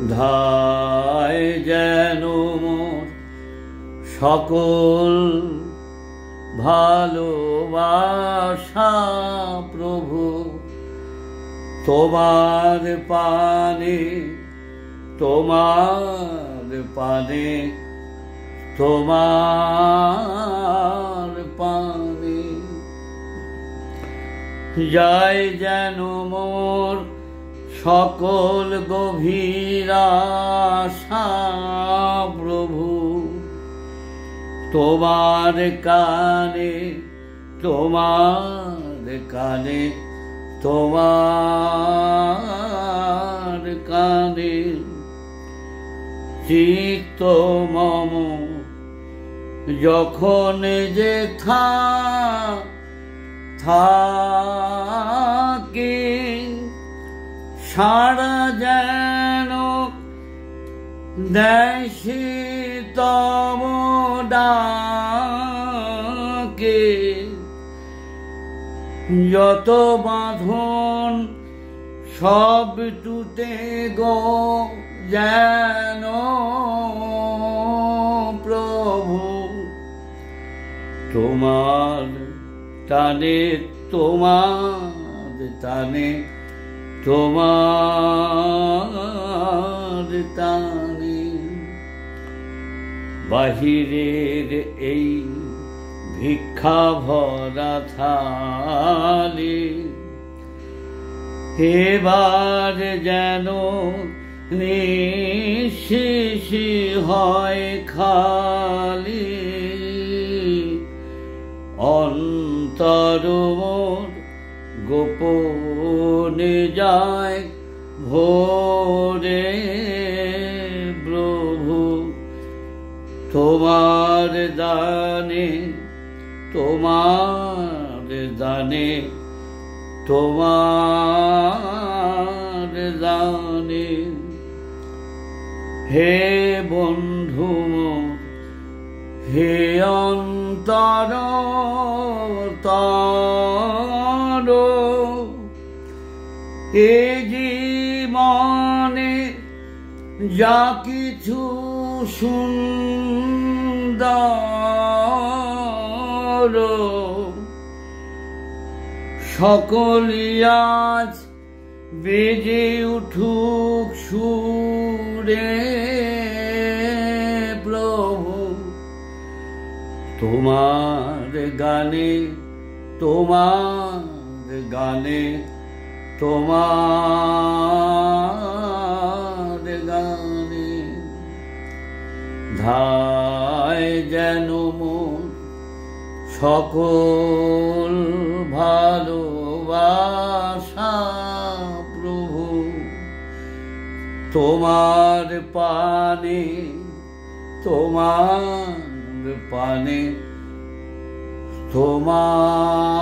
ধায় যেন মোর সকল ভালোবাসা প্রভু, তোমার পানে, তোমার পানে, তোমার পানে। যায় যেন মোর সকল গভীর আশা প্রভু, তোমার কানে, তোমার কানে, তোমার কানে। চিত্ত মম যখন যে থাকে, সারা যেন দেয় শীতম ডাকে। যত বাঁধন সব টুটে গো যেন প্রভু, তোমার টানে, তোমার টানে, তোমার টানে। বাহিরের এই ভিক্ষা ভরা থালি এবার যেন নিঃশেষী হয় খালি। অন্তর মোর গোপনে যায় ভোরে প্রভু, তোমার দানে, তোমার দানে, তোমার দানে। হে বন্ধু হে অন্তর তর, এ জীবনে যা কিছু সুন্দর, সকলি আজ বেজে উঠুক সুরে প্রভু, তোমার গানে, তোমার গানে, তোমার গানে। ধায় যেন মোর সকল ভালোবাসা প্রভু, তোমার পানে, তোমার পানে, তোমার